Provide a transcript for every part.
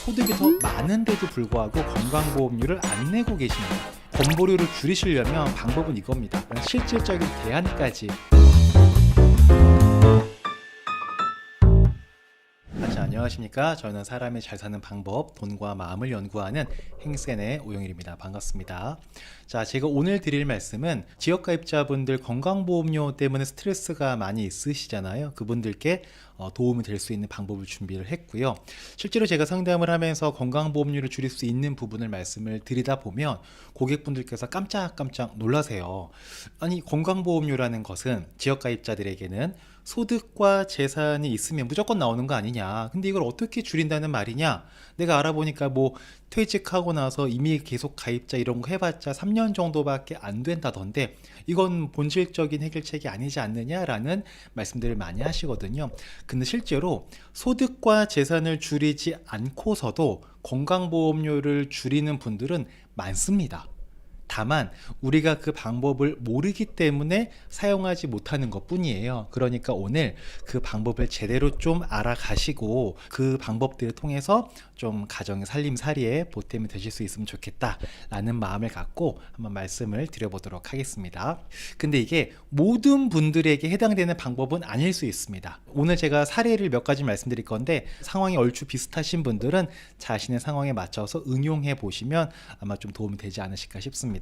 소득이 더 많은데도 불구하고 건강보험료를 안 내고 계십니다. 건보료를 줄이시려면 방법은 이겁니다. 실질적인 대안까지. 안녕하십니까. 저는 사람이 잘 사는 방법, 돈과 마음을 연구하는 행센의 오영일입니다. 반갑습니다. 자, 제가 오늘 드릴 말씀은 지역가입자분들 건강보험료 때문에 스트레스가 많이 있으시잖아요. 그분들께 도움이 될 수 있는 방법을 준비를 했고요. 실제로 제가 상담을 하면서 건강보험료를 줄일 수 있는 부분을 말씀을 드리다 보면 고객분들께서 깜짝깜짝 놀라세요. 아니, 건강보험료라는 것은 지역가입자들에게는 소득과 재산이 있으면 무조건 나오는 거 아니냐, 근데 이걸 어떻게 줄인다는 말이냐, 내가 알아보니까 뭐 퇴직하고 나서 이미 계속 가입자 이런 거 해봤자 3년 정도밖에 안 된다던데 이건 본질적인 해결책이 아니지 않느냐라는 말씀들을 많이 하시거든요. 근데 실제로 소득과 재산을 줄이지 않고서도 건강보험료를 줄이는 분들은 많습니다. 다만 우리가 그 방법을 모르기 때문에 사용하지 못하는 것 뿐이에요. 그러니까 오늘 그 방법을 제대로 좀 알아가시고 그 방법들을 통해서 좀 가정의 살림살이에 보탬이 되실 수 있으면 좋겠다 라는 마음을 갖고 한번 말씀을 드려보도록 하겠습니다. 근데 이게 모든 분들에게 해당되는 방법은 아닐 수 있습니다. 오늘 제가 사례를 몇 가지 말씀드릴 건데 상황이 얼추 비슷하신 분들은 자신의 상황에 맞춰서 응용해 보시면 아마 좀 도움이 되지 않으실까 싶습니다.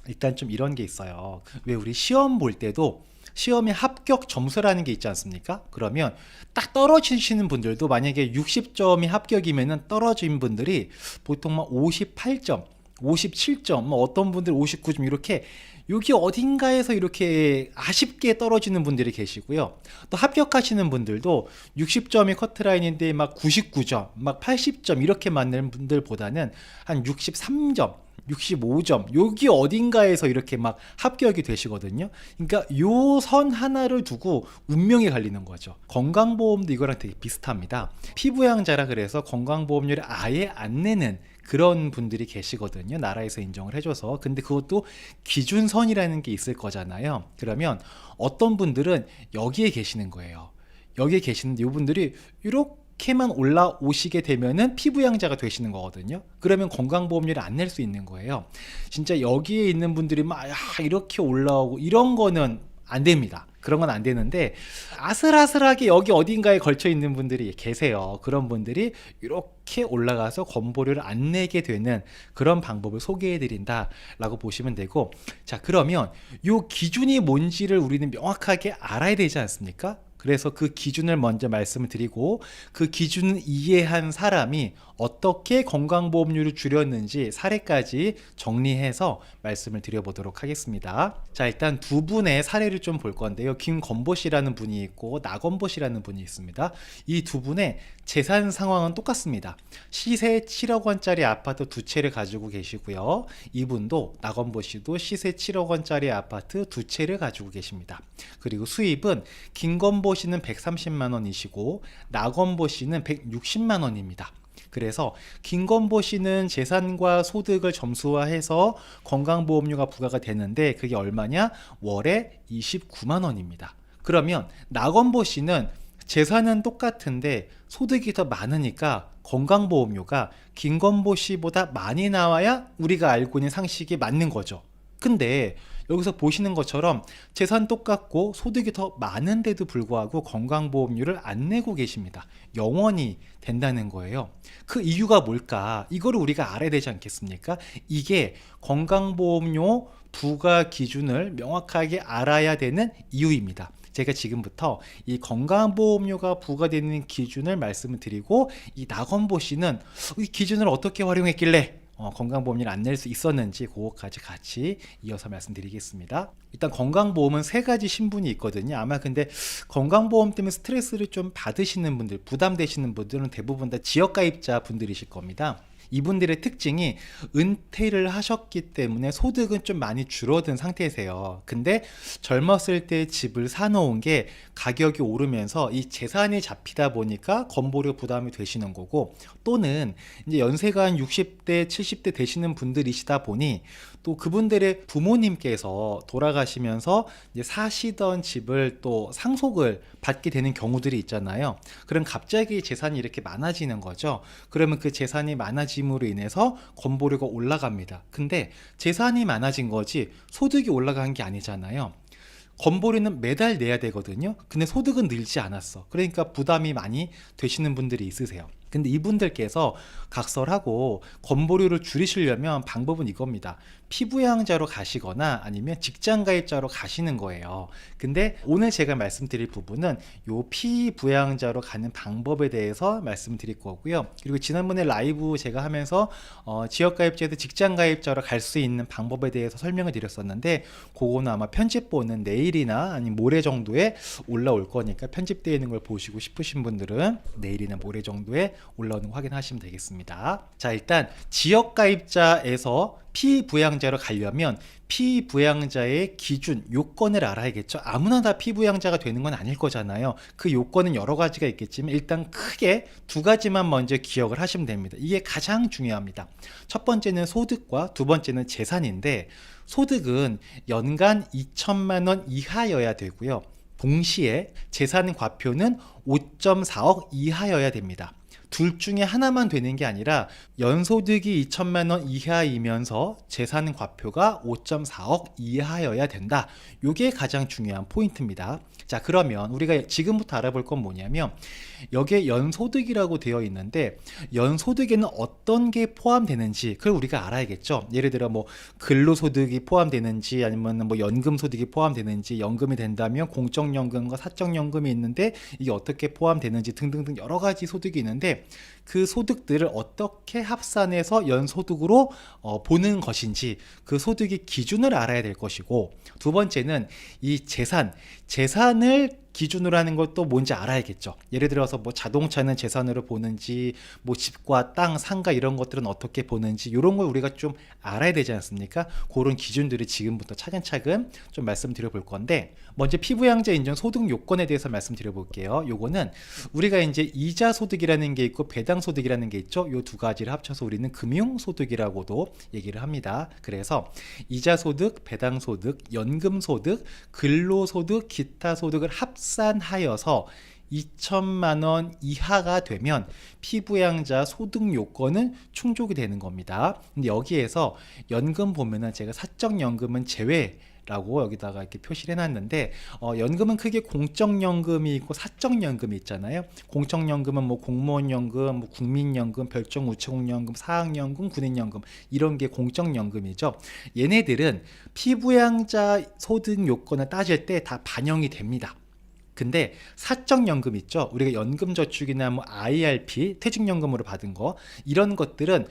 일단 좀 이런 게 있어요. 왜 우리 시험 볼 때도 시험의 합격 점수라는 게 있지 않습니까? 그러면 딱 떨어지시는 분들도 만약에 60점이 합격이면은 떨어진 분들이 보통 막 58점, 57점, 뭐 어떤 분들 59점 이렇게 여기 어딘가에서 이렇게 아쉽게 떨어지는 분들이 계시고요. 또 합격하시는 분들도 60점이 커트라인인데 막 99점, 막 80점 이렇게 맞는 분들보다는 한 63점, 65점 여기 어딘가에서 이렇게 막 합격이 되시거든요. 그러니까 요 선 하나를 두고 운명이 갈리는 거죠. 건강보험도 이거랑 되게 비슷합니다. 피부양자라 그래서 건강보험료를 아예 안 내는 그런 분들이 계시거든요. 나라에서 인정을 해줘서. 근데 그것도 기준선이라는 게 있을 거잖아요. 그러면 어떤 분들은 여기에 계시는 거예요. 여기에 계시는데 이분들이 이렇게만 올라오시게 되면은 피부양자가 되시는 거거든요. 그러면 건강보험료를 안 낼 수 있는 거예요. 진짜 여기에 있는 분들이 막 이렇게 올라오고 이런 거는 안 됩니다. 그런 건 안 되는데 아슬아슬하게 여기 어딘가에 걸쳐 있는 분들이 계세요. 그런 분들이 이렇게 올라가서 건보료를 안 내게 되는 그런 방법을 소개해 드린다 라고 보시면 되고, 자, 그러면 요 기준이 뭔지를 우리는 명확하게 알아야 되지 않습니까? 그래서 그 기준을 먼저 말씀을 드리고 그 기준을 이해한 사람이 어떻게 건강보험료를 줄였는지 사례까지 정리해서 말씀을 드려보도록 하겠습니다. 자, 일단 두 분의 사례를 좀 볼 건데요. 김건보 씨라는 분이 있고 나건보 씨라는 분이 있습니다. 이 두 분의 재산 상황은 똑같습니다. 시세 7억 원짜리 아파트 두 채를 가지고 계시고요. 이분도 나건보 씨도 시세 7억 원짜리 아파트 두 채를 가지고 계십니다. 그리고 수입은 김건보 씨는 130만 원이시고 나건보 씨는 160만 원입니다. 그래서 김건보 씨는 재산과 소득을 점수화해서 건강보험료가 부과가 되는데 그게 얼마냐? 월에 29만 원입니다. 그러면 나건보 씨는 재산은 똑같은데 소득이 더 많으니까 건강보험료가 김건보 씨보다 많이 나와야 우리가 알고 있는 상식이 맞는 거죠. 근데 여기서 보시는 것처럼 재산 똑같고 소득이 더 많은데도 불구하고 건강보험료를 안 내고 계십니다. 영원히 된다는 거예요. 그 이유가 뭘까? 이거를 우리가 알아야 되지 않겠습니까? 이게 건강보험료 부과 기준을 명확하게 알아야 되는 이유입니다. 제가 지금부터 이 건강보험료가 부과되는 기준을 말씀을 드리고 이 나건보 씨는 이 기준을 어떻게 활용했길래 건강보험료를 안 낼 수 있었는지 그거까지 같이 이어서 말씀드리겠습니다. 일단 건강보험은 세 가지 신분이 있거든요. 아마 근데 건강보험 때문에 스트레스를 좀 받으시는 분들, 부담되시는 분들은 대부분 다 지역가입자 분들이실 겁니다. 이분들의 특징이 은퇴를 하셨기 때문에 소득은 좀 많이 줄어든 상태세요. 근데 젊었을 때 집을 사놓은 게 가격이 오르면서 이 재산이 잡히다 보니까 건보료 부담이 되시는 거고, 또는 이제 연세가 한 60대, 70대 되시는 분들이시다 보니 또 그분들의 부모님께서 돌아가시면서 이제 사시던 집을 또 상속을 받게 되는 경우들이 있잖아요. 그럼 갑자기 재산이 이렇게 많아지는 거죠. 그러면 그 재산이 많아짐으로 인해서 건보료가 올라갑니다. 근데 재산이 많아진 거지 소득이 올라간 게 아니잖아요. 건보료는 매달 내야 되거든요. 근데 소득은 늘지 않았어. 그러니까 부담이 많이 되시는 분들이 있으세요. 근데 이분들께서 각설하고 건보료를 줄이시려면 방법은 이겁니다. 피부양자로 가시거나 아니면 직장가입자로 가시는 거예요. 근데 오늘 제가 말씀드릴 부분은 요 피부양자로 가는 방법에 대해서 말씀드릴 거고요. 그리고 지난번에 라이브 제가 하면서 지역가입자에서 직장가입자로 갈 수 있는 방법에 대해서 설명을 드렸었는데, 그거는 아마 편집본은 내일이나 아니면 모레 정도에 올라올 거니까 편집되어 있는 걸 보시고 싶으신 분들은 내일이나 모레 정도에 올라오는 거 확인하시면 되겠습니다. 자, 일단 지역가입자에서 피부양자로 가려면 피부양자의 기준, 요건을 알아야겠죠. 아무나 다 피부양자가 되는 건 아닐 거잖아요. 그 요건은 여러 가지가 있겠지만 일단 크게 두 가지만 먼저 기억을 하시면 됩니다. 이게 가장 중요합니다. 첫 번째는 소득과 두 번째는 재산인데, 소득은 연간 2천만 원 이하여야 되고요. 동시에 재산 과표는 5.4억 이하여야 됩니다. 둘 중에 하나만 되는 게 아니라 연소득이 2천만 원 이하이면서 재산 과표가 5.4억 이하여야 된다. 이게 가장 중요한 포인트입니다. 자, 그러면 우리가 지금부터 알아볼 건 뭐냐면, 여기에 연소득이라고 되어 있는데 연소득에는 어떤 게 포함되는지 그걸 우리가 알아야겠죠. 예를 들어 뭐 근로소득이 포함되는지 아니면 뭐 연금소득이 포함되는지, 연금이 된다면 공적연금과 사적연금이 있는데 이게 어떻게 포함되는지 등등등 여러 가지 소득이 있는데, 그 소득들을 어떻게 합산해서 연소득으로 보는 것인지 그 소득의 기준을 알아야 될 것이고, 두 번째는 이 재산을 기준으로 하는 것도 뭔지 알아야겠죠. 예를 들어서 뭐 자동차는 재산으로 보는지, 뭐 집과 땅, 상가 이런 것들은 어떻게 보는지, 이런 걸 우리가 좀 알아야 되지 않습니까? 그런 기준들을 지금부터 차근차근 좀 말씀드려 볼 건데, 먼저 피부양자 인정 소득 요건에 대해서 말씀드려 볼게요. 요거는 우리가 이제 이자 소득이라는 게 있고 배당 소득이라는 게 있죠. 요 두 가지를 합쳐서 우리는 금융 소득이라고도 얘기를 합니다. 그래서 이자 소득, 배당 소득, 연금 소득, 근로 소득, 기타 소득을 합산하여서 2천만 원 이하가 되면 피부양자 소득 요건은 충족이 되는 겁니다. 근데 여기에서 연금 보면은 제가 사적연금은 제외 라고 여기다가 이렇게 표시를 해놨는데, 연금은 크게 공적연금이 있고 사적연금이 있잖아요. 공적연금은 뭐 공무원연금, 뭐 국민연금, 별정우체국연금, 사학연금, 군인연금 이런 게 공적연금이죠. 얘네들은 피부양자 소득 요건을 따질 때 다 반영이 됩니다. 근데 사적연금 있죠. 우리가 연금저축이나 뭐 IRP, 퇴직연금으로 받은 거, 이런 것들은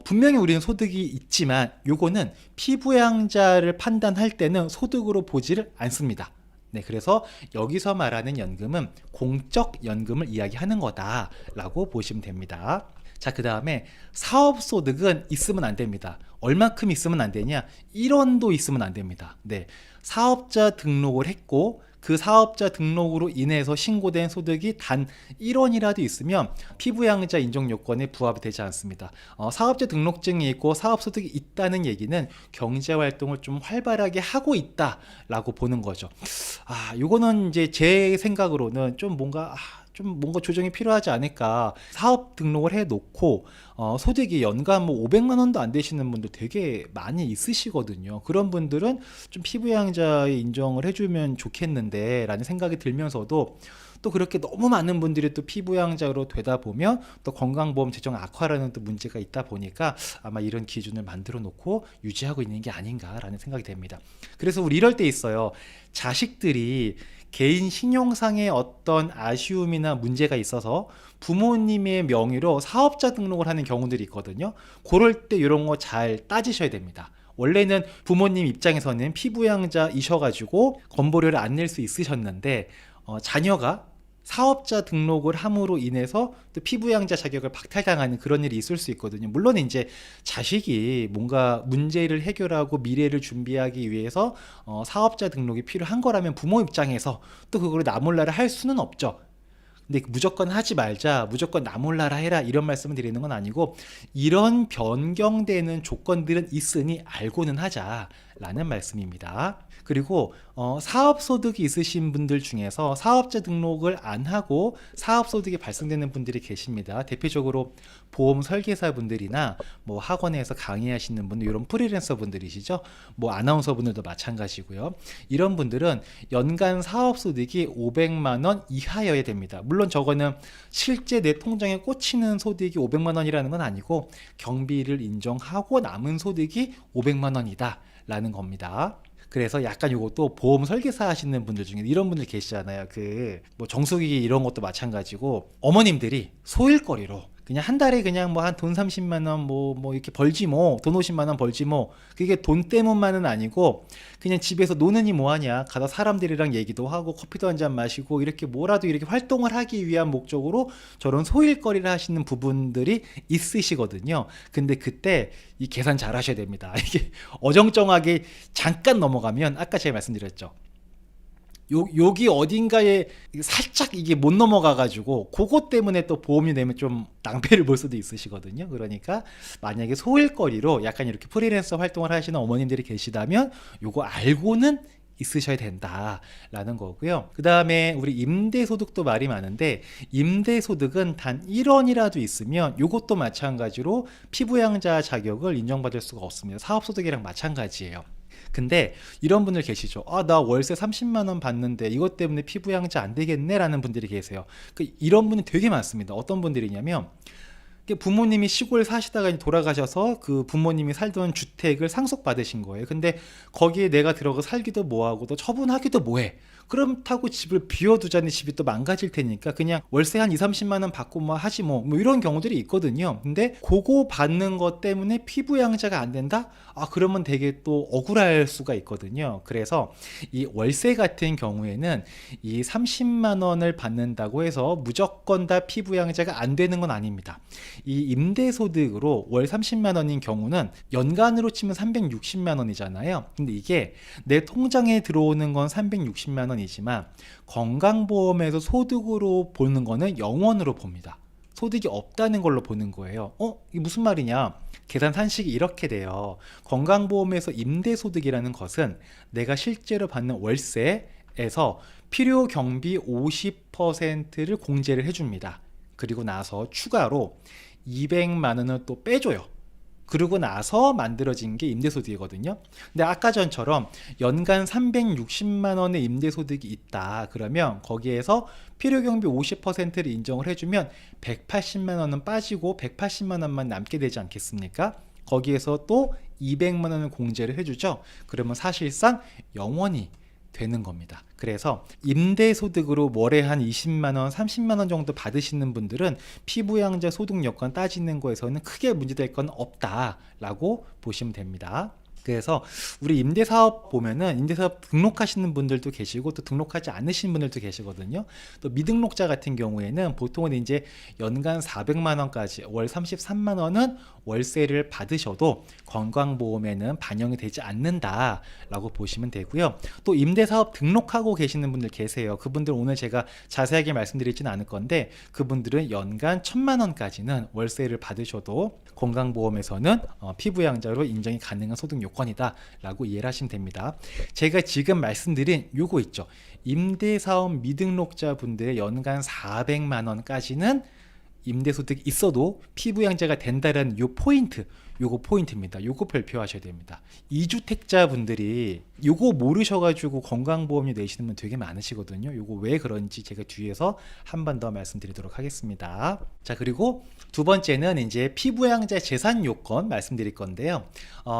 분명히 우리는 소득이 있지만 요거는 피부양자를 판단할 때는 소득으로 보지를 않습니다. 네, 그래서 여기서 말하는 연금은 공적연금을 이야기하는 거다라고 보시면 됩니다. 자, 그 다음에 사업소득은 있으면 안 됩니다. 얼마큼 있으면 안 되냐? 1원도 있으면 안 됩니다. 네, 사업자 등록을 했고 그 사업자 등록으로 인해서 신고된 소득이 단 1원이라도 있으면 피부양자 인정 요건에 부합이 되지 않습니다. 사업자 등록증이 있고 사업소득이 있다는 얘기는 경제활동을 좀 활발하게 하고 있다라고 보는 거죠. 요거는 이제 제 생각으로는 좀 뭔가 조정이 필요하지 않을까. 사업 등록을 해 놓고 소득이 연간 뭐 500만 원도 안 되시는 분들 되게 많이 있으시거든요. 그런 분들은 좀 피부양자에 인정을 해주면 좋겠는데 라는 생각이 들면서도, 또 그렇게 너무 많은 분들이 또 피부양자로 되다 보면 또 건강보험 재정 악화라는 또 문제가 있다 보니까 아마 이런 기준을 만들어 놓고 유지하고 있는 게 아닌가라는 생각이 됩니다. 그래서 우리 이럴 때 있어요. 자식들이 개인 신용상의 어떤 아쉬움이나 문제가 있어서 부모님의 명의로 사업자 등록을 하는 경우들이 있거든요. 그럴 때 이런 거 잘 따지셔야 됩니다. 원래는 부모님 입장에서는 피부양자이셔가지고 건보료를 안 낼 수 있으셨는데 자녀가 사업자 등록을 함으로 인해서 또 피부양자 자격을 박탈당하는 그런 일이 있을 수 있거든요. 물론 이제 자식이 뭔가 문제를 해결하고 미래를 준비하기 위해서 사업자 등록이 필요한 거라면 부모 입장에서 또 그걸 나 몰라라 할 수는 없죠. 근데 무조건 하지 말자, 무조건 나 몰라라 해라 이런 말씀을 드리는 건 아니고, 이런 변경되는 조건들은 있으니 알고는 하자라는 말씀입니다. 그리고 사업소득이 있으신 분들 중에서 사업자 등록을 안 하고 사업소득이 발생되는 분들이 계십니다. 대표적으로 보험 설계사 분들이나 뭐 학원에서 강의하시는 분들, 이런 프리랜서 분들이시죠. 뭐 아나운서 분들도 마찬가지고요. 이런 분들은 연간 사업소득이 500만 원 이하여야 됩니다. 물론 저거는 실제 내 통장에 꽂히는 소득이 500만 원이라는 건 아니고 경비를 인정하고 남은 소득이 500만 원이다 라는 겁니다. 그래서 약간 이것도 보험 설계사 하시는 분들 중에 이런 분들 계시잖아요. 그 뭐 정수기 이런 것도 마찬가지고, 어머님들이 소일거리로 그냥 한 달에 그냥 뭐 한 돈 30만 원 뭐 이렇게 벌지 뭐, 돈 50만 원 벌지 뭐, 그게 돈 때문만은 아니고 그냥 집에서 노느니 뭐하냐, 가다 사람들이랑 얘기도 하고 커피도 한 잔 마시고 이렇게 뭐라도 이렇게 활동을 하기 위한 목적으로 저런 소일거리를 하시는 부분들이 있으시거든요. 근데 그때 이 계산 잘 하셔야 됩니다. 이게 어정쩡하게 잠깐 넘어가면, 아까 제가 말씀드렸죠, 여기 어딘가에 살짝 이게 못 넘어가가지고 그것 때문에 또 보험이 되면 좀 낭패를 볼 수도 있으시거든요. 그러니까 만약에 소일거리로 약간 이렇게 프리랜서 활동을 하시는 어머님들이 계시다면 요거 알고는 있으셔야 된다라는 거고요. 그 다음에 우리 임대소득도 말이 많은데, 임대소득은 단 1원이라도 있으면 요것도 마찬가지로 피부양자 자격을 인정받을 수가 없습니다. 사업소득이랑 마찬가지예요. 근데 이런 분들 계시죠. 나 월세 30만 원 받는데 이것 때문에 피부양자 안 되겠네 라는 분들이 계세요. 이런 분이 되게 많습니다. 어떤 분들이냐면, 부모님이 시골 사시다가 돌아가셔서 그 부모님이 살던 주택을 상속받으신 거예요. 근데 거기에 내가 들어가 살기도 뭐하고 또 처분하기도 뭐해. 그렇다고 집을 비워두자니 집이 또 망가질 테니까 그냥 월세 한 2, 30만 원 받고 뭐 하지 뭐 이런 경우들이 있거든요. 근데 그거 받는 것 때문에 피부양자가 안 된다? 그러면 되게 또 억울할 수가 있거든요. 그래서 이 월세 같은 경우에는 이 30만 원을 받는다고 해서 무조건 다 피부양자가 안 되는 건 아닙니다. 이 임대소득으로 월 30만 원인 경우는 연간으로 치면 360만 원이잖아요. 근데 이게 내 통장에 들어오는 건 360만 원이지만 건강보험에서 소득으로 보는 거는 0원으로 봅니다. 소득이 없다는 걸로 보는 거예요. 이게 무슨 말이냐? 계산 산식이 이렇게 돼요. 건강보험에서 임대소득이라는 것은 내가 실제로 받는 월세에서 필요 경비 50%를 공제를 해줍니다. 그리고 나서 추가로 200만 원을 또 빼줘요. 그러고 나서 만들어진 게 임대소득이거든요. 근데 아까 전처럼 연간 360만 원의 임대소득이 있다 그러면 거기에서 필요경비 50%를 인정을 해주면 180만 원은 빠지고 180만 원만 남게 되지 않겠습니까? 거기에서 또 200만 원을 공제를 해주죠. 그러면 사실상 0원이 되는 겁니다. 그래서 임대소득으로 월에 한 20만 원, 30만 원 정도 받으시는 분들은 피부양자 소득 여건 따지는 거에서는 크게 문제될 건 없다라고 보시면 됩니다. 그래서 우리 임대사업 보면은 임대사업 등록하시는 분들도 계시고 또 등록하지 않으신 분들도 계시거든요. 또 미등록자 같은 경우에는 보통은 이제 연간 400만 원까지 월 33만 원은 월세를 받으셔도 건강보험에는 반영이 되지 않는다라고 보시면 되고요. 또 임대사업 등록하고 계시는 분들 계세요. 그분들 오늘 제가 자세하게 말씀드리지는 않을 건데, 그분들은 연간 1,000만 원까지는 월세를 받으셔도 건강보험에서는 피부양자로 인정이 가능한 소득 요건이다 라고 이해를 하시면 됩니다. 제가 지금 말씀드린 요거 있죠. 임대사업 미등록자 분들의 연간 400만 원까지는 임대소득이 있어도 피부양자가 된다는 요 포인트, 요거 포인트입니다. 요거 발표하셔야 됩니다. 2주택자 분들이 요거 모르셔가지고 건강보험료 내시는 분 되게 많으시거든요. 요거 왜 그런지 제가 뒤에서 한 번 더 말씀드리도록 하겠습니다. 자, 그리고 두 번째는 이제 피부양자 재산 요건 말씀드릴 건데요.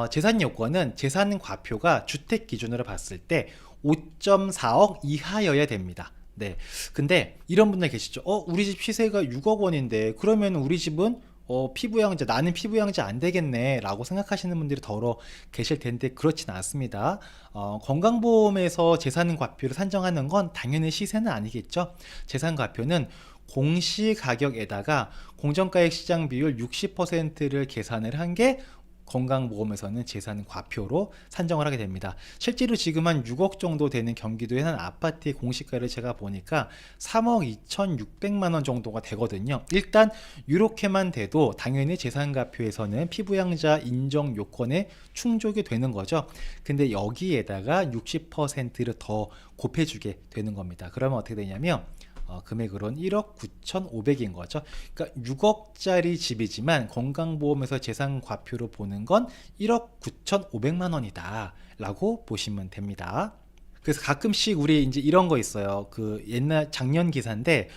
재산 요건은 재산 과표가 주택 기준으로 봤을 때 5.4억 이하여야 됩니다. 네. 근데 이런 분들 계시죠. 우리 집 시세가 6억 원인데 그러면 우리 집은 피부양자, 나는 피부양자 안 되겠네 라고 생각하시는 분들이 더러 계실 텐데 그렇진 않습니다. 건강보험에서 재산과표를 산정하는 건 당연히 시세는 아니겠죠. 재산과표는 공시가격에다가 공정가액 시장 비율 60%를 계산을 한 게 건강보험에서는 재산과표로 산정을 하게 됩니다. 실제로 지금 한 6억 정도 되는 경기도에 한 아파트의 공시가를 제가 보니까 3억 2,600만 원 정도가 되거든요. 일단 이렇게만 돼도 당연히 재산과표에서는 피부양자 인정 요건에 충족이 되는 거죠. 근데 여기에다가 60%를 더 곱해주게 되는 겁니다. 그러면 어떻게 되냐면 금액으로는 1억 9,500인 거죠. 그러니까 6억짜리 집이지만 건강보험에서 재산과표로 보는 건 1억 9,500만 원이다 라고 보시면 됩니다. 그래서 가끔씩 우리 이제 이런 거 있어요. 그 옛날 작년 기사인데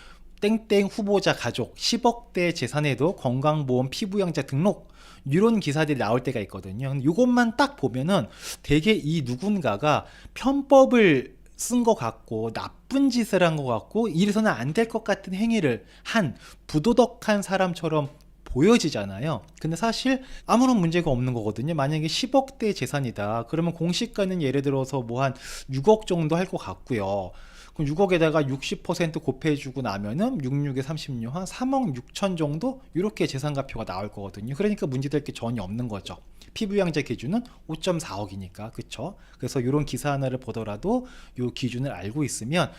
땡땡 후보자 가족 10억대 재산에도 건강보험 피부양자 등록 이런 기사들이 나올 때가 있거든요. 근데 이것만 딱 보면은 되게 이 누군가가 편법을 쓴 것 같고 나쁜 짓을 한 것 같고 이래서는 안 될 것 같은 행위를 한 부도덕한 사람처럼 보여지잖아요. 근데 사실 아무런 문제가 없는 거거든요. 만약에 10억대 재산이다 그러면 공시가는 예를 들어서 뭐 한 6억 정도 할 것 같고요. 그럼 6억에다가 60% 곱해주고 나면은 66에 36, 한 3억 6천 정도 이렇게 재산과표가 나올 거거든요. 그러니까 문제될 게 전혀 없는 거죠. 피부양자 기준은 5.4억이니까 그쵸? 그래서 이런 기사 하나를 보더라도 이 기준을 알고 있으면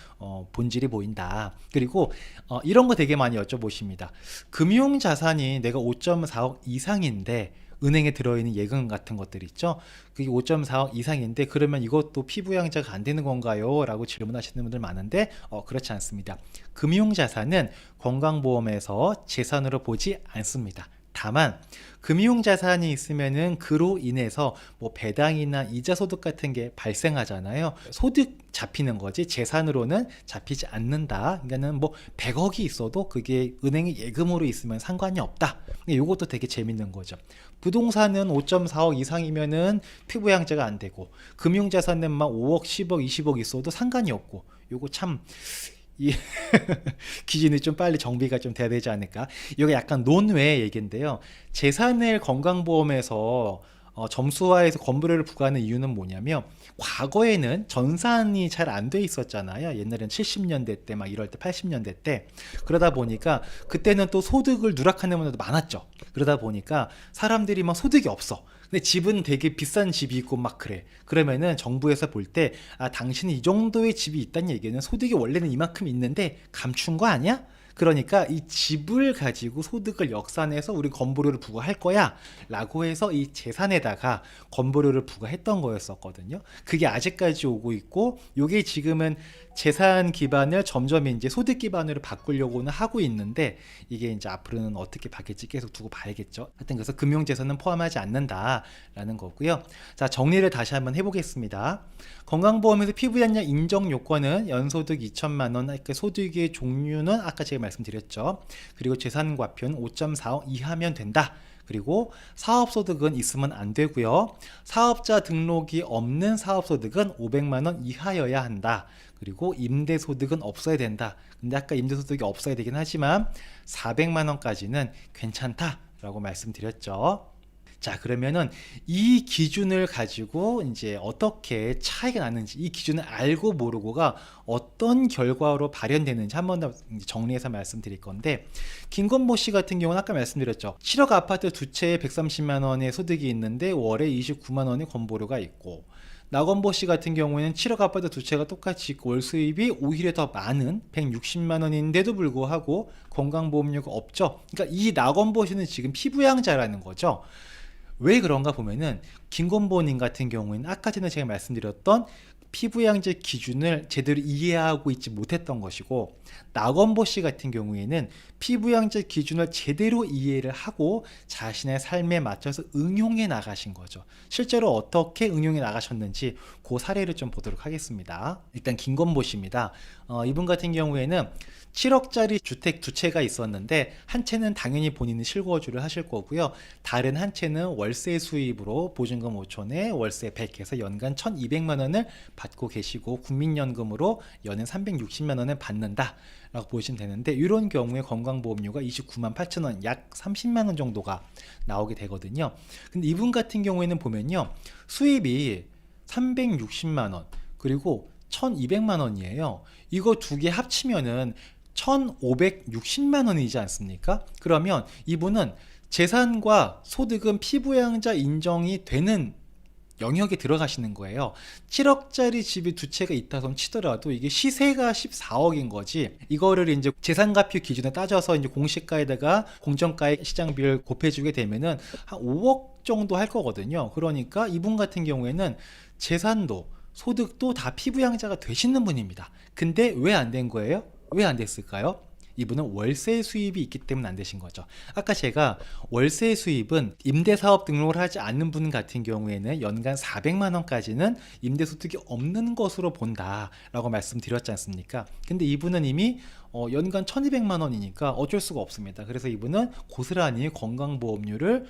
본질이 보인다. 그리고 이런 거 되게 많이 여쭤보십니다. 금융자산이 내가 5.4억 이상인데 은행에 들어있는 예금 같은 것들 있죠. 그게 5.4억 이상인데 그러면 이것도 피부양자가 안 되는 건가요? 라고 질문하시는 분들 많은데 그렇지 않습니다. 금융자산은 건강보험에서 재산으로 보지 않습니다. 다만 금융자산이 있으면은 그로 인해서 뭐 배당이나 이자 소득 같은 게 발생하잖아요. 소득 잡히는 거지 재산으로는 잡히지 않는다. 그러니까는 뭐 100억이 있어도 그게 은행에 예금으로 있으면 상관이 없다. 이것도 되게 재밌는 거죠. 부동산은 5.4억 이상이면은 피부양자가 안 되고 금융자산은 막 5억, 10억, 20억 있어도 상관이 없고 요거 참 이 기준이 좀 빨리 정비가 좀 돼야 되지 않을까. 이게 약간 논외의 얘기인데요. 재산을 건강보험에서 점수화해서 건보료를 부과하는 이유는 뭐냐면 과거에는 전산이 잘 안 돼 있었잖아요. 옛날엔 70년대 때 막 이럴 때 80년대 때 그러다 보니까 그때는 또 소득을 누락하는 분들도 많았죠. 그러다 보니까 사람들이 막 소득이 없어. 근데 집은 되게 비싼 집이 있고 막 그래. 그러면은 정부에서 볼 때 당신이 이 정도의 집이 있다는 얘기는 소득이 원래는 이만큼 있는데 감춘 거 아니야? 그러니까 이 집을 가지고 소득을 역산해서 우리 건보료를 부과할 거야 라고 해서 이 재산에다가 건보료를 부과했던 거였었거든요. 그게 아직까지 오고 있고 요게 지금은 재산 기반을 점점 이제 소득 기반으로 바꾸려고는 하고 있는데 이게 이제 앞으로는 어떻게 바뀔지 계속 두고 봐야겠죠. 하여튼 그래서 금융재산은 포함하지 않는다라는 거고요. 자, 정리를 다시 한번 해보겠습니다. 건강보험에서 피부양자 인정 요건은 연소득 2천만 원, 그러니까 소득의 종류는 아까 제가 말씀드렸죠. 그리고 재산과표는 5.4억 이하면 된다. 그리고 사업소득은 있으면 안 되고요. 사업자 등록이 없는 사업소득은 500만 원 이하여야 한다. 그리고 임대소득은 없어야 된다. 근데 아까 임대소득이 없어야 되긴 하지만 400만 원까지는 괜찮다라고 말씀드렸죠. 자, 그러면은 이 기준을 가지고 이제 어떻게 차이가 나는지 이 기준을 알고 모르고가 어떤 결과로 발현되는지 한 번 더 정리해서 말씀드릴 건데 김건모 씨 같은 경우는 아까 말씀드렸죠. 7억 아파트 두 채에 130만 원의 소득이 있는데 월에 29만 원의 건보료가 있고 나건보 씨 같은 경우에는 7억 아파트 두 채가 똑같이 있고 월 수입이 오히려 더 많은 160만 원인데도 불구하고 건강보험료가 없죠. 그러니까 이 나건보 씨는 지금 피부양자라는 거죠. 왜 그런가 보면은 김건보님 같은 경우에는 아까 전에 제가 말씀드렸던 피부양자 기준을 제대로 이해하고 있지 못했던 것이고 나건보 씨 같은 경우에는 피부양자 기준을 제대로 이해를 하고 자신의 삶에 맞춰서 응용해 나가신 거죠. 실제로 어떻게 응용해 나가셨는지 그 사례를 좀 보도록 하겠습니다. 일단 김건보 씨입니다. 이분 같은 경우에는 7억짜리 주택 두 채가 있었는데 한 채는 당연히 본인이 실거주를 하실 거고요. 다른 한 채는 월세 수입으로 보증금 5천에 월세 100 해서 연간 1200만 원을 받고 계시고 국민연금으로 연에 360만 원을 받는다 라고 보시면 되는데, 이런 경우에 건강보험료가 29만 8천 원, 약 30만 원 정도가 나오게 되거든요. 근데 이분 같은 경우에는 보면요, 수입이 360만 원 그리고 1200만 원이에요. 이거 두 개 합치면은 1560만 원이지 않습니까? 그러면 이분은 재산과 소득은 피부양자 인정이 되는 영역에 들어가시는 거예요. 7억짜리 집이 두 채가 있다 손 치더라도 이게 시세가 14억인 거지, 이거를 이제 재산가표 기준에 따져서 이제 공시가에다가 공정가의 시장비를 곱해주게 되면은 한 5억 정도 할 거거든요. 그러니까 이분 같은 경우에는 재산도 소득도 다 피부양자가 되시는 분입니다. 근데 왜 안 된 거예요? 왜 안 됐을까요? 이분은 월세 수입이 있기 때문에 안 되신 거죠. 아까 제가 월세 수입은 임대사업 등록을 하지 않는 분 같은 경우에는 연간 400만 원까지는 임대소득이 없는 것으로 본다라고 말씀드렸지 않습니까? 근데 이분은 이미 연간 1200만 원이니까 어쩔 수가 없습니다. 그래서 이분은 고스란히 건강보험료를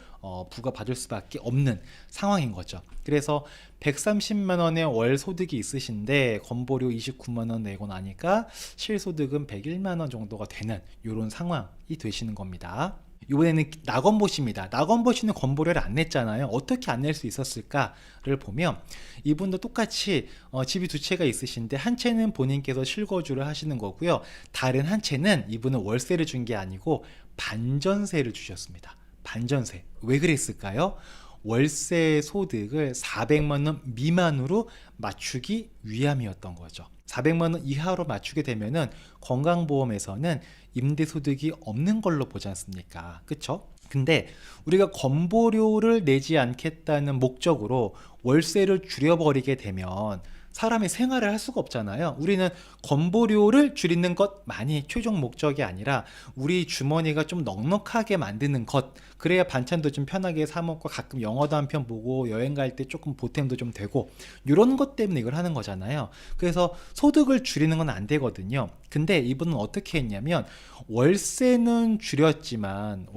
부과받을 수밖에 없는 상황인 거죠. 그래서 130만 원의 월 소득이 있으신데 건보료 29만 원 내고 나니까 실소득은 101만 원 정도가 되는 이런 상황이 되시는 겁니다. 이번에는 낙원보 씨입니다. 낙원보 씨는 건보료를 안 냈잖아요. 어떻게 안 낼 수 있었을까를 보면, 이분도 똑같이 집이 두 채가 있으신데 한 채는 본인께서 실거주를 하시는 거고요. 다른 한 채는 이분은 월세를 준 게 아니고 반전세를 주셨습니다. 반전세. 왜 그랬을까요? 월세 소득을 400만 원 미만으로 맞추기 위함이었던 거죠. 400만 원 이하로 맞추게 되면은 건강보험에서는 임대소득이 없는 걸로 보지 않습니까? 그쵸? 근데 우리가 건보료를 내지 않겠다는 목적으로 월세를 줄여버리게 되면 사람이 생활을 할 수가 없잖아요. 우리는 건보료를 줄이는 것만이 최종 목적이 아니라 우리 주머니가 좀 넉넉하게 만드는 것, 그래야 반찬도 좀 편하게 사 먹고 가끔 영화도 한 편 보고 여행 갈 때 조금 보탬도 좀 되고, 이런 것 때문에 이걸 하는 거잖아요. 그래서 소득을 줄이는 건 안 되거든요. 근데 이분은 어떻게 했냐면 월세는 줄였지만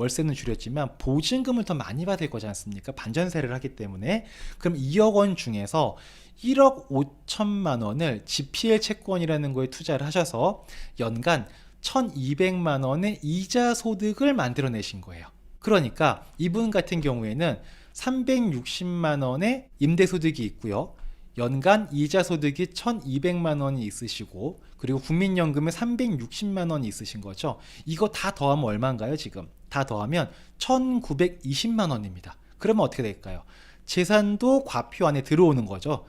보증금을 더 많이 받을 거지 않습니까? 반전세를 하기 때문에. 그럼 2억 원 중에서 1억 5천만 원을 GPL 채권이라는 거에 투자를 하셔서 연간 1200만 원의 이자 소득을 만들어내신 거예요. 그러니까 이분 같은 경우에는 360만 원의 임대소득이 있고요. 연간 이자 소득이 1200만 원이 있으시고, 그리고 국민연금에 360만 원이 있으신 거죠. 이거 다 더하면 얼마인가요? 지금 다 더하면 1920만 원입니다. 그러면 어떻게 될까요? 재산도 과표 안에 들어오는 거죠.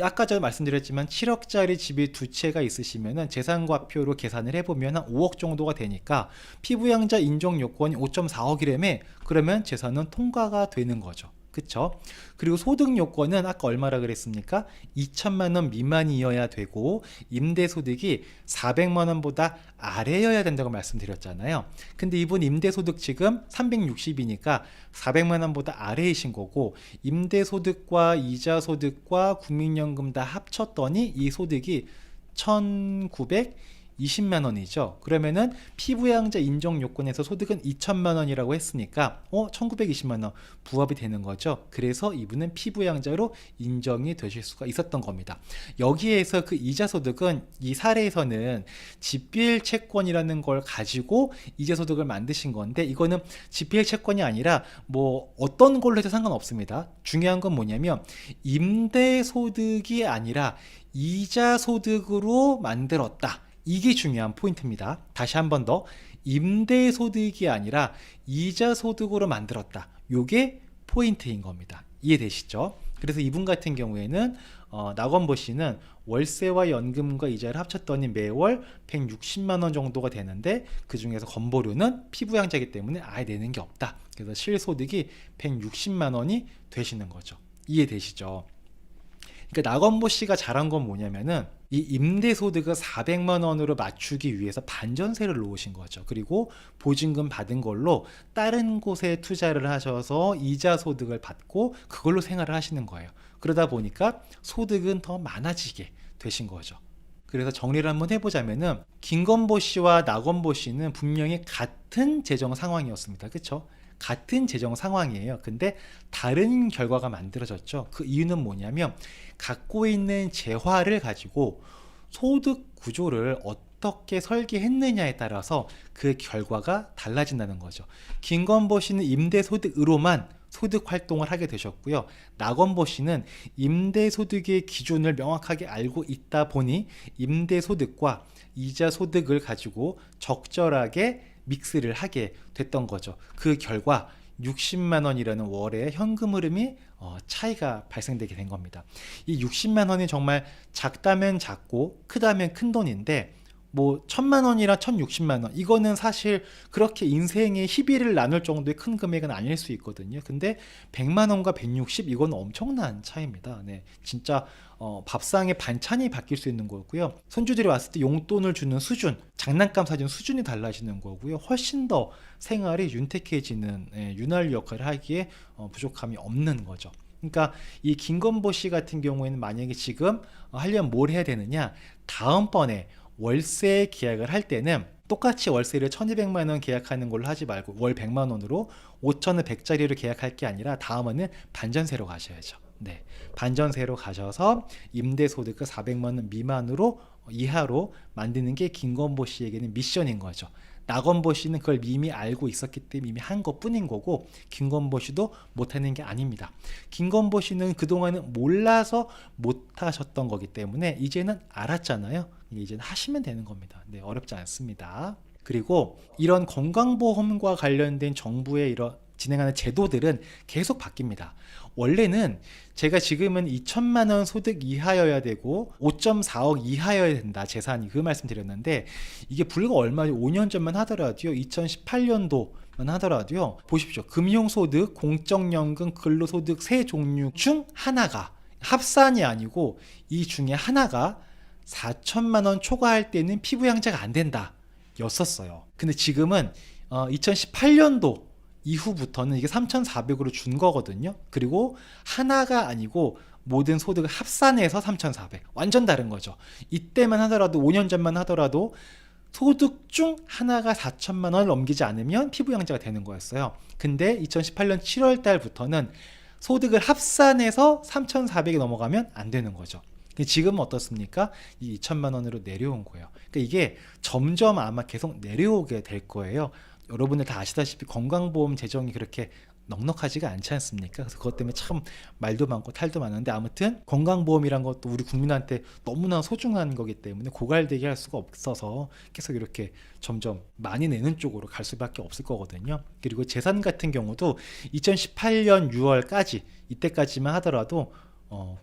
아까 전에 말씀드렸지만 7억짜리 집이 두 채가 있으시면 재산과표로 계산을 해보면 한 5억 정도가 되니까 피부양자 인정 요건이 5.4억이라며, 그러면 재산은 통과가 되는 거죠. 그쵸? 그리고 소득 요건은 아까 얼마라 그랬습니까? 2천만 원 미만이어야 되고 임대소득이 400만 원보다 아래여야 된다고 말씀드렸잖아요. 근데 이분 임대소득 지금 360이니까 400만 원보다 아래이신 거고, 임대소득과 이자소득과 국민연금 다 합쳤더니 이 소득이 1920만 원이죠. 그러면은 피부양자 인정 요건에서 소득은 2천만 원이라고 했으니까 1920만 원 부합이 되는 거죠. 그래서 이분은 피부양자로 인정이 되실 수가 있었던 겁니다. 여기에서 그 이자소득은 이 사례에서는 GPL 채권이라는 걸 가지고 이자소득을 만드신 건데, 이거는 GPL 채권이 아니라 뭐 어떤 걸로 해도 상관없습니다. 중요한 건 뭐냐면 임대소득이 아니라 이자소득으로 만들었다. 이게 중요한 포인트입니다. 다시 한 번 더, 임대소득이 아니라 이자소득으로 만들었다. 요게 포인트인 겁니다. 이해되시죠? 그래서 이분 같은 경우에는 낙원보 씨는 월세와 연금과 이자를 합쳤더니 매월 160만 원 정도가 되는데, 그 중에서 건보료는 피부양자이기 때문에 아예 내는 게 없다. 그래서 실소득이 160만 원이 되시는 거죠. 이해되시죠? 그러니까 낙원보 씨가 잘한 건 뭐냐면은 이 임대소득을 400만 원으로 맞추기 위해서 반전세를 놓으신 거죠. 그리고 보증금 받은 걸로 다른 곳에 투자를 하셔서 이자 소득을 받고 그걸로 생활을 하시는 거예요. 그러다 보니까 소득은 더 많아지게 되신 거죠. 그래서 정리를 한번 해보자면은 김건보 씨와 낙원보 씨는 분명히 같은 재정 상황이었습니다. 그렇죠? 같은 재정 상황이에요. 근데 다른 결과가 만들어졌죠. 그 이유는 뭐냐면 갖고 있는 재화를 가지고 소득 구조를 어떻게 설계했느냐에 따라서 그 결과가 달라진다는 거죠. 김건보 씨는 임대소득으로만 소득 활동을 하게 되셨고요. 나건보 씨는 임대소득의 기준을 명확하게 알고 있다 보니 임대소득과 이자소득을 가지고 적절하게 믹스를 하게 됐던 거죠. 그 결과 60만 원이라는 월의 현금 흐름이 차이가 발생되게 된 겁니다. 이 60만 원이 정말 작다면 작고 크다면 큰 돈인데 뭐 1000만 원이랑 1060만 원 이거는 사실 그렇게 인생의 희비를 나눌 정도의 큰 금액은 아닐 수 있거든요. 근데 100만 원과 160 이건 엄청난 차이입니다. 네, 진짜 밥상의 반찬이 바뀔 수 있는 거고요. 손주들이 왔을 때 용돈을 주는 수준, 장난감 사준 수준이 달라지는 거고요. 훨씬 더 생활이 윤택해지는 윤활유 역할을 하기에 부족함이 없는 거죠. 그러니까 이 김건보 씨 같은 경우에는 만약에 지금 하려면 뭘 해야 되느냐, 다음번에 월세 계약을 할 때는 똑같이 월세를 1200만 원 계약하는 걸로 하지 말고 월 100만 원으로 5천을 100짜리로 계약할 게 아니라 다음에는 반전세로 가셔야죠. 네, 반전세로 가셔서 임대소득가 400만 원 미만으로 이하로 만드는 게 김건보 씨에게는 미션인 거죠. 나건보 씨는 그걸 이미 알고 있었기 때문에 이미 한 것뿐인 거고 김건보 씨도 못하는 게 아닙니다. 김건보 씨는 그동안은 몰라서 못하셨던 거기 때문에 이제는 알았잖아요. 이제는 하시면 되는 겁니다. 네, 어렵지 않습니다. 그리고 이런 건강보험과 관련된 정부의 이런 진행하는 제도들은 계속 바뀝니다. 원래는 제가 지금은 2천만 원 소득 이하여야 되고 5.4억 이하여야 된다 재산이, 그 말씀 드렸는데 이게 불과 얼마 5년 전만 하더라도요, 2018년도만 하더라도요, 보십시오. 금융소득, 공적연금, 근로소득 세 종류 중 하나가 합산이 아니고 이 중에 하나가 4천만 원 초과할 때는 피부양자가 안 된다 였었어요. 근데 지금은 2018년도 이후부터는 이게 3,400으로 준 거거든요. 그리고 하나가 아니고 모든 소득을 합산해서 3,400, 완전 다른 거죠. 이때만 하더라도 5년 전만 하더라도 소득 중 하나가 4천만 원을 넘기지 않으면 피부양자가 되는 거였어요. 근데 2018년 7월 달부터는 소득을 합산해서 3,400이 넘어가면 안 되는 거죠. 지금은 어떻습니까? 이 2천만 원으로 내려온 거예요. 그러니까 이게 점점 아마 계속 내려오게 될 거예요. 여러분들 다 아시다시피 건강보험 재정이 그렇게 넉넉하지가 않지 않습니까? 그래서 그것 때문에 참 말도 많고 탈도 많은데, 아무튼 건강보험이란 것도 우리 국민한테 너무나 소중한 거기 때문에 고갈되게 할 수가 없어서 계속 이렇게 점점 많이 내는 쪽으로 갈 수밖에 없을 거거든요. 그리고 재산 같은 경우도 2018년 6월까지 이때까지만 하더라도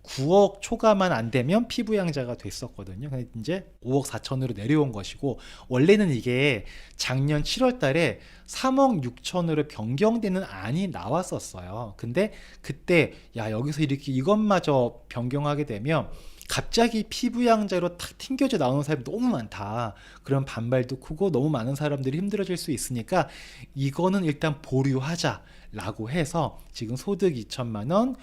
9억 초과만 안 되면 피부양자가 됐었거든요. 근데 이제 5억 4천으로 내려온 것이고, 원래는 이게 작년 7월 달에 3억 6천으로 변경되는 안이 나왔었어요. 근데 그때 여기서 이렇게 이것마저 변경하게 되면 갑자기 피부양자로 탁 튕겨져 나오는 사람이 너무 많다, 그런 반발도 크고 너무 많은 사람들이 힘들어질 수 있으니까 이거는 일단 보류하자라고 해서 지금 소득 2천만 원,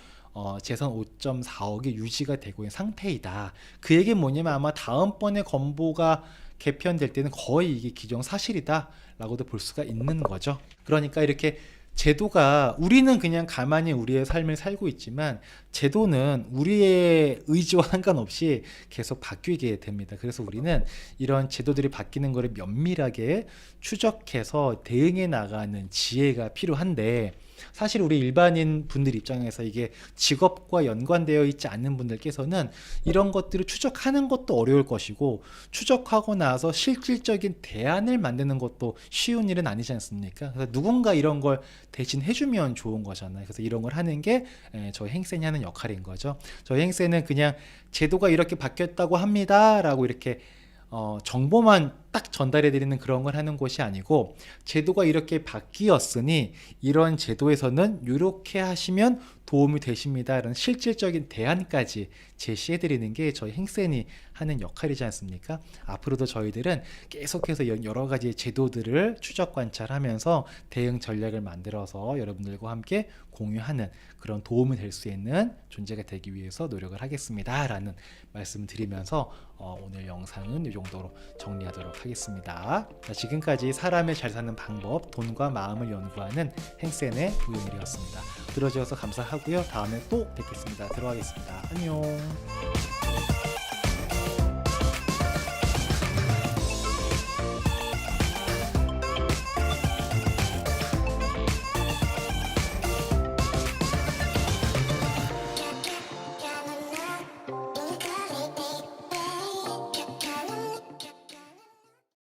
재산 5.4억이 유지가 되고 있는 상태이다. 그 얘기는 뭐냐면 아마 다음번에 건보가 개편될 때는 거의 이게 기정사실이다 라고도 볼 수가 있는 거죠. 그러니까 이렇게 제도가, 우리는 그냥 가만히 우리의 삶을 살고 있지만 제도는 우리의 의지와 상관없이 계속 바뀌게 됩니다. 그래서 우리는 이런 제도들이 바뀌는 것을 면밀하게 추적해서 대응해 나가는 지혜가 필요한데, 사실 우리 일반인 분들 입장에서 이게 직업과 연관되어 있지 않는 분들께서는 이런 것들을 추적하는 것도 어려울 것이고, 추적하고 나서 실질적인 대안을 만드는 것도 쉬운 일은 아니지 않습니까? 그래서 누군가 이런 걸 대신 해주면 좋은 거잖아요. 그래서 이런 걸 하는 게 저희 행센이 하는 역할인 거죠. 저희 행센은 그냥 제도가 이렇게 바뀌었다고 합니다 라고 이렇게 정보만 딱 전달해 드리는 그런 걸 하는 곳이 아니고, 제도가 이렇게 바뀌었으니 이런 제도에서는 이렇게 하시면 도움이 되십니다. 이런 실질적인 대안까지 제시해드리는 게 저희 행센이 하는 역할이지 않습니까? 앞으로도 저희들은 계속해서 여러 가지 제도들을 추적 관찰하면서 대응 전략을 만들어서 여러분들과 함께 공유하는 그런 도움이 될 수 있는 존재가 되기 위해서 노력을 하겠습니다. 라는 말씀을 드리면서 오늘 영상은 이 정도로 정리하도록 하겠습니다. 자, 지금까지 사람의 잘 사는 방법, 돈과 마음을 연구하는 행센의 우영일이었습니다. 들어주셔서 감사하고요. 다음에 또 뵙겠습니다. 들어가겠습니다. 안녕.